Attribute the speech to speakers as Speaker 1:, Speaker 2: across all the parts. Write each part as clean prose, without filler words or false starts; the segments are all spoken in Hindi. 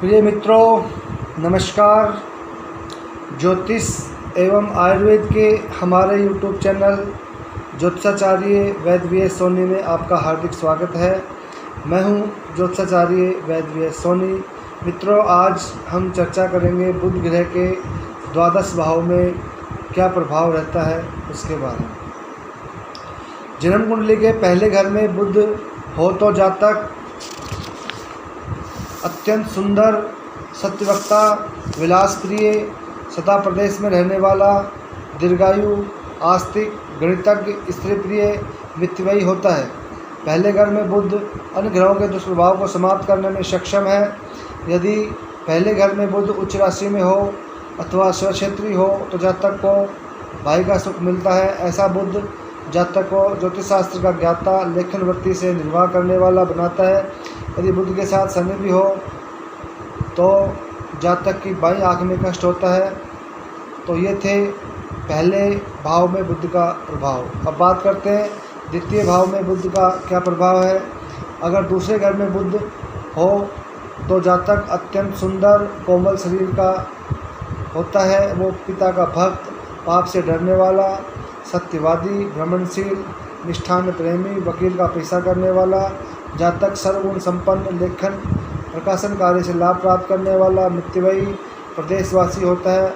Speaker 1: प्रिय मित्रों, नमस्कार। ज्योतिष एवं आयुर्वेद के हमारे यूट्यूब चैनल ज्योतिषाचार्य वैद्य वीएस सोनी में आपका हार्दिक स्वागत है। मैं हूं ज्योतिषाचार्य वैद्य वीएस सोनी। मित्रों, आज हम चर्चा करेंगे बुध ग्रह के द्वादश भाव में क्या प्रभाव रहता है उसके बारे में। जन्म कुंडली के पहले घर में बुध हो तो जातक अत्यंत सुंदर, सत्यवक्ता, विलासप्रिय, सदा प्रदेश में रहने वाला, दीर्घायु, आस्तिक, गणितज्ञ, स्त्री प्रिय, मितव्ययी होता है। पहले घर में बुध अन्य ग्रहों के दुष्प्रभाव को समाप्त करने में सक्षम है। यदि पहले घर में बुध उच्च राशि में हो अथवा स्वक्षेत्री हो तो जातक को भाई का सुख मिलता है। ऐसा बुध जातक को ज्योतिष शास्त्र का ज्ञाता, लेखन वृत्ति से निर्वाह करने वाला बनाता है। यदि बुध के साथ शनि भी हो तो जातक की बाईं आंख में कष्ट होता है। तो ये थे पहले भाव में बुध का प्रभाव। अब बात करते हैं द्वितीय भाव में बुध का क्या प्रभाव है। अगर दूसरे घर में बुध हो तो जातक अत्यंत सुंदर, कोमल शरीर का होता है। वो पिता का भक्त, पाप से डरने वाला, सत्यवादी, भ्रमणशील, निष्ठान प्रेमी, वकील का पेशा करने वाला, जातक सर्वगुण संपन्न, लेखन प्रकाशन कार्य से लाभ प्राप्त करने वाला, मितव्ययी, प्रदेशवासी होता है।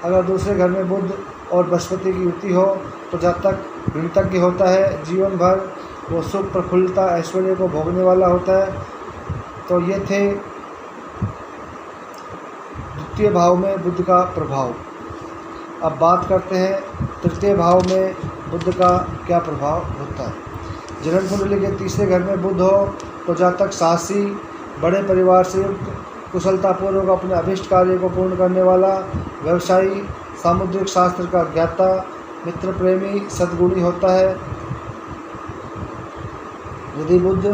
Speaker 1: अगर दूसरे घर में बुध और बृहस्पति की युति हो तो जातक गणितज्ञ होता है। जीवन भर वो सुख, प्रफुल्लता, ऐश्वर्य को भोगने वाला होता है। तो ये थे द्वितीय भाव में बुध का प्रभाव। अब बात करते हैं तृतीय भाव में बुध का क्या प्रभाव होता है। जन्म कुंडली के तीसरे घर में बुध हो तो जातक साहसी, बड़े परिवार से युक्त, कुशलतापूर्वक अपने अभिष्ट कार्य को पूर्ण करने वाला, व्यवसायी, सामुद्रिक शास्त्र का ज्ञाता, मित्र प्रेमी, सद्गुणी होता है। यदि बुध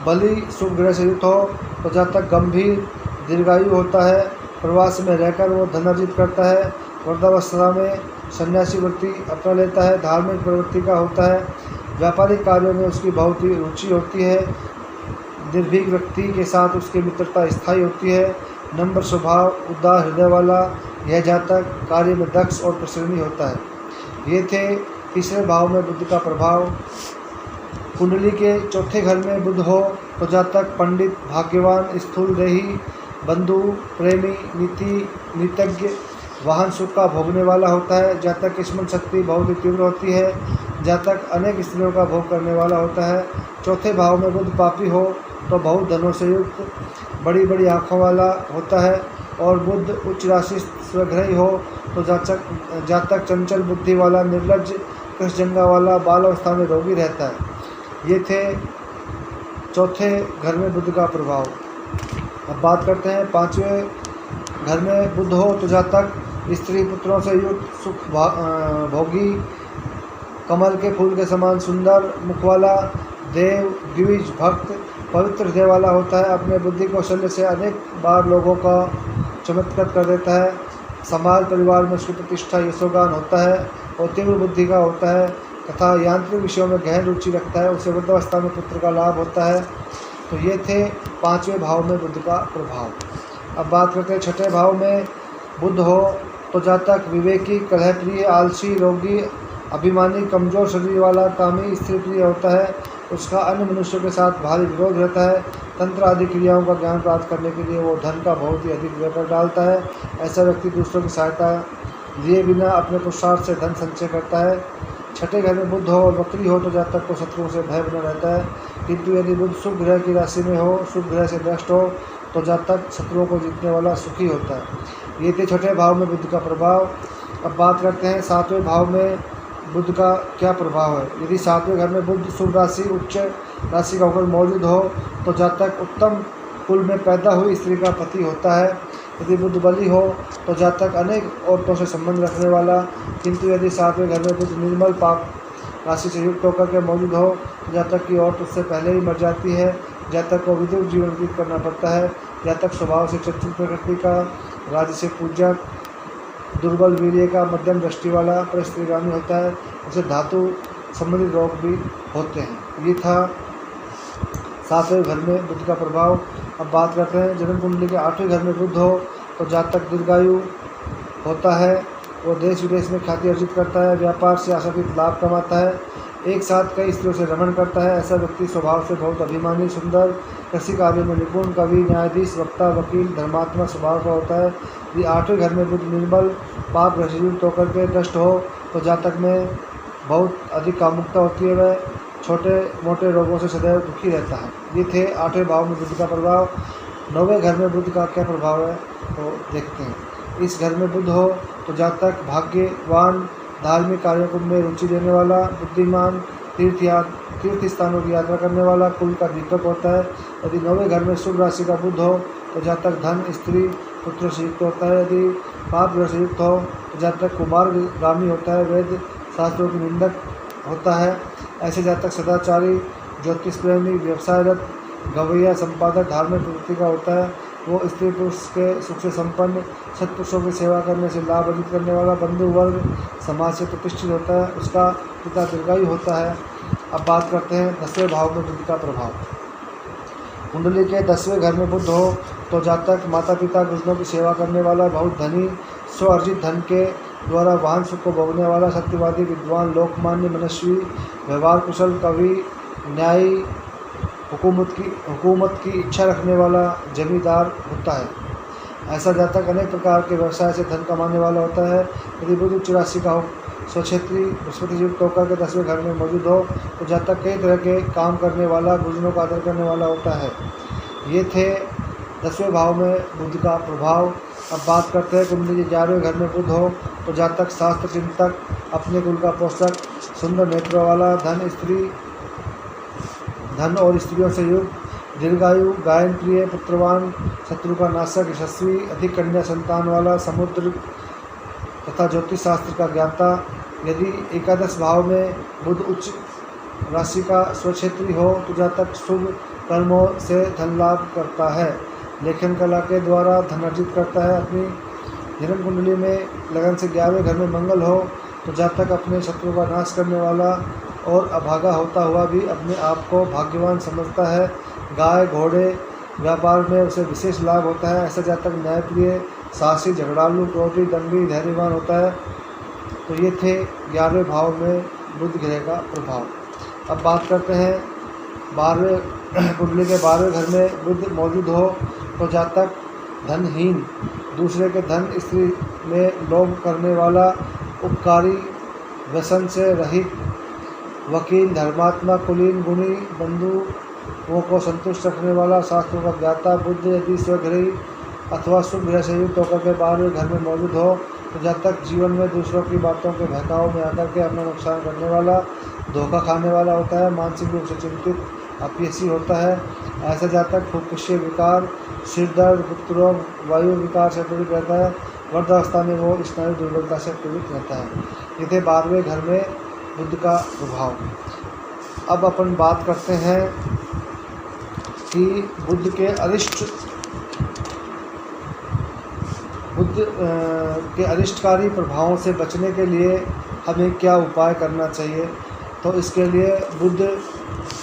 Speaker 1: बलि शुभ ग्रह से युक्त हो तो जातक गंभीर, दीर्घायु होता है। प्रवास में रहकर वो धन अर्जित करता है। वृद्धावस्था में सन्यासी वृत्ति अपना लेता है। धार्मिक प्रवृत्ति का होता है। व्यापारिक कार्यों में उसकी बहुत ही रुचि होती है। निर्भीक व्यक्ति के साथ उसकी मित्रता स्थायी होती है। नम्र स्वभाव, उदार हृदय वाला यह जातक कार्य में दक्ष और परिश्रमी होता है। ये थे तीसरे भाव में बुध का प्रभाव। कुंडली के चौथे घर में बुध हो तो जातक पंडित, भाग्यवान, स्थूलदेही, बंधु, प्रेमी, नीतिज्ञ, वाहन सुख का भोगने वाला होता है। जातक की स्मरण शक्ति बहुत ही तीव्र होती है। जातक अनेक स्त्रियों का भोग करने वाला होता है। चौथे भाव में बुध पापी हो तो बहुत धनों से युक्त, बड़ी बड़ी आँखों वाला होता है। और बुध उच्च राशि स्वग्रही हो तो जातक चंचल बुद्धि वाला, निर्लज्ज, कृष्णजंगा वाला, बाल अवस्था में रोगी रहता है। ये थे चौथे घर में बुध का प्रभाव। अब बात करते हैं पांचवें घर में बुध हो तो जातक स्त्री पुत्रों से युक्त, सुख भोगी, कमल के फूल के समान सुंदर मुख वाला, देव, द्विज, भक्त, पवित्र हृदय वाला होता है। अपने बुद्धि कौशल्य से अनेक बार लोगों का चमत्कृत कर देता है। समाज परिवार में उसकी प्रतिष्ठा, यशोगान होता है और तीव्र बुद्धि का होता है तथा यांत्रिक विषयों में गहन रुचि रखता है। उसे वृद्धावस्था में पुत्र का लाभ होता है। तो ये थे पांचवें भाव में बुध का प्रभाव। अब बात करते हैं छठे भाव में बुध हो तो जातक विवेकी, कलहप्रिय, आलसी, रोगी, अभिमानी, कमजोर शरीर वाला, कामी, स्त्री प्रिय होता है। उसका अन्य मनुष्यों के साथ भारी विरोध रहता है। तंत्र आदि क्रियाओं का ज्ञान प्राप्त करने के लिए वो धन का बहुत ही अधिक व्यय कर डालता है। ऐसा व्यक्ति दूसरों की सहायता लिए बिना अपने पुरुषार्थ से धन संचय करता है। छठे घर में बुध हो और वक्री हो तो जातक को शत्रुओं से भय बना रहता है। किंतु यदि बुध शुभ ग्रह की राशि में हो, शुभ ग्रह से नष्ट हो तो जातक शत्रुओं को जीतने वाला सुखी होता है। ये थे छठे भाव में बुध का प्रभाव। अब बात करते हैं सातवें भाव में बुध का क्या प्रभाव है। यदि सातवें घर में बुध शुभ राशि, उच्च राशि का होकर मौजूद हो तो जातक उत्तम कुल में पैदा हुई स्त्री का पति होता है। यदि बुध बली हो तो जातक अनेक औरतों से संबंध रखने वाला। किंतु यदि सातवें घर में बुध निर्मल पाप राशि से युक्त होकर के मौजूद हो तो जातक की औरत उससे पहले ही मर जाती है। जातक को विदुर जीवन व्यतीत करना पड़ता है। जातक स्वभाव से चतुर प्रकृति का, राजसिक पूजक, दुर्बल वीर्य का, मध्यम दृष्टि वाला, परिस्त्रीगामी होता है। उसे धातु संबंधित रोग भी होते हैं। ये था 7वें घर में बुध का प्रभाव। अब बात करते हैं जन्म कुंडली के 8वें घर में बुध हो तो जातक दीर्घायु होता है। वो देश विदेश में ख्याति अर्जित करता है, व्यापार से आशातीत लाभ कमाता है, एक साथ कई स्त्रियों से रमण करता है। ऐसा व्यक्ति स्वभाव से बहुत अभिमानी, सुंदर, कृषि कार्य में निपुण, कवि, न्यायाधीश, वक्ता, वकील, धर्मात्मा स्वभाव का होता है। यदि 8वें घर में बुध निर्बल पाप ग्रसित होकर के दृष्ट हो तो जातक में बहुत अधिक कामुकता होती है, वह छोटे मोटे रोगों से सदैव दुखी रहता है। ये थे 8वें भाव में बुध का प्रभाव। 9वें घर में बुध का क्या प्रभाव है तो देखते हैं। इस घर में बुध हो तो जातक भाग्यवान, धार्मिक कार्यों में रुचि देने वाला, बुद्धिमान, तीर्थ स्थानों की यात्रा करने वाला, कुल का दीपक होता है। यदि 9वें घर में शुभ राशि का बुध हो तो जातक धन, स्त्री, पुत्र से युक्त होता है। यदि पाप ग्रह से युक्त हो तो जातक कुमारगामी होता है, वेद शास्त्रों की निंदक होता है। ऐसे जातक सदाचारी, ज्योतिष प्रेमी, व्यवसायरत, गवैया, संपादक, धार्मिक प्रवृत्ति का होता है। वो स्त्री पुरुष के सुख से संपन्न, सत्पुरुषों की सेवा करने से लाभ अर्जित करने वाला, बंधु वर्ग, समाज से प्रतिष्ठित होता है। उसका पिता दीर्घायु होता है। अब बात करते हैं 10वें भाव में बुध का प्रभाव। कुंडली के 10वें घर में बुध हो तो जातक माता पिता, गुरुजनों की सेवा करने वाला, बहुत धनी, स्व अर्जित धन के द्वारा वाहन सुख को भोगने वाला, सत्यवादी, विद्वान, लोकमान्य, मनस्वी, व्यवहार कुशल, कवि, न्यायी, हुकूमत की इच्छा रखने वाला जमींदार होता है। ऐसा जातक अनेक प्रकार के व्यवसाय से धन कमाने वाला होता है। यदि बुध उच्च राशि का हो, स्वक्षेत्री, बृहस्पति युक्त होकर के 10वें घर में मौजूद हो तो जातक कई तरह के काम करने वाला, गुरुजनों का आदर करने वाला होता है। ये थे 10वें भाव में बुध का प्रभाव। अब बात करते हैं कुंडली के 11वें घर में बुध हो तो जातक शास्त्र चिंतक, अपने कुल का पोषक, सुंदर नेत्रों वाला, धन और स्त्रियों से युक्त, दीर्घायु, गायन प्रिय, पुत्रवान, शत्रु का नाशक, यशस्वी, अधिक कन्या संतान वाला, समुद्र तथा ज्योतिष शास्त्र का ज्ञाता। यदि 11 भाव में बुध उच्च राशि का स्वक्षेत्री हो तो जातक शुभ कर्मों से धन लाभ करता है, लेखन कला के द्वारा धन अर्जित करता है। अपनी जन्म कुंडली में लगन से 11वें घर में मंगल हो तो जातक अपने शत्रु का नाश करने वाला और अभागा होता हुआ भी अपने आप को भाग्यवान समझता है। गाय, घोड़े, व्यापार में उसे विशेष लाभ होता है। ऐसा जातक न्यायप्रिय, साहसी, झगड़ालू, क्रोधी, दंडी, धैर्यवान होता है। तो ये थे 11वें भाव में बुध ग्रह का प्रभाव। अब बात करते हैं 12वें कुंडली के 12वें घर में बुध मौजूद हो तो जातक धनहीन, दूसरे के धन, स्त्री में लोभ करने वाला, उपकारी, व्यसन से रहित, वकील, धर्मात्मा, कुलीन, गुणी, बंधुओं को संतुष्ट रखने वाला, शास्त्रों का ज्ञाता। बुध यदि स्वगृही अथवा शुभ ग्रह से युक्त होकर के 12वें घर में मौजूद हो तो जातक जीवन में दूसरों की बातों के बहकाव में आकर के अपना नुकसान करने वाला, धोखा खाने वाला होता है। मानसिक रूप से चिंतित, अपयशी होता है। ऐसा जातक फुफ्फुसीय विकार, सिरदर्द, गुप्तरोग, वायु विकार से पीड़ित रहता है। वृद्धावस्था में वो स्नायु दुर्बलता से पीड़ित रहता है। ये थे 12वें घर में बुध का प्रभाव। अब अपन बात करते हैं कि बुध के अरिष्टकारी प्रभावों से बचने के लिए हमें क्या उपाय करना चाहिए। तो इसके लिए बुध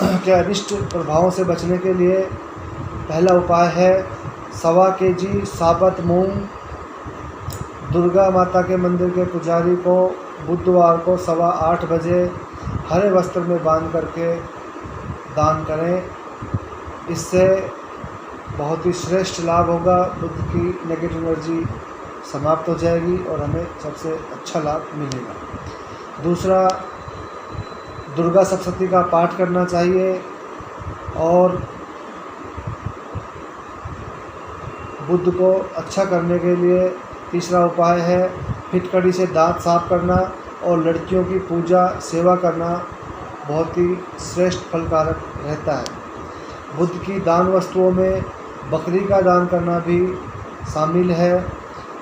Speaker 1: के अरिष्ट प्रभावों से बचने के लिए पहला उपाय है 1.25 kg साबुत मूंग दुर्गा माता के मंदिर के पुजारी को बुधवार को 8:15 बजे हरे वस्त्र में बांध करके दान करें। इससे बहुत ही श्रेष्ठ लाभ होगा। बुध की नेगेटिव एनर्जी समाप्त हो जाएगी और हमें सबसे अच्छा लाभ मिलेगा। दूसरा, दुर्गा सप्तशती का पाठ करना चाहिए। और बुध को अच्छा करने के लिए तीसरा उपाय है फिटकड़ी से दांत साफ करना और लड़कियों की पूजा सेवा करना बहुत ही श्रेष्ठ फलकारक रहता है। बुध की दान वस्तुओं में बकरी का दान करना भी शामिल है।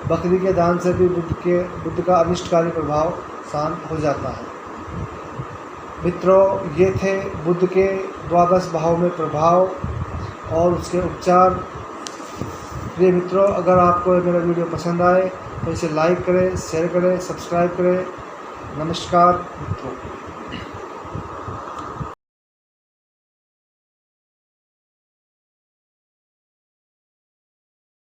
Speaker 1: बकरी के दान से भी बुध का अनिष्टकारी प्रभाव शांत हो जाता है। मित्रों, ये थे बुध के 12 भाव में प्रभाव और उसके उपचार। प्रिय मित्रों, अगर आपको मेरा वीडियो पसंद आए तो इसे लाइक करें, शेयर करें, सब्सक्राइब करें। नमस्कार मित्रों।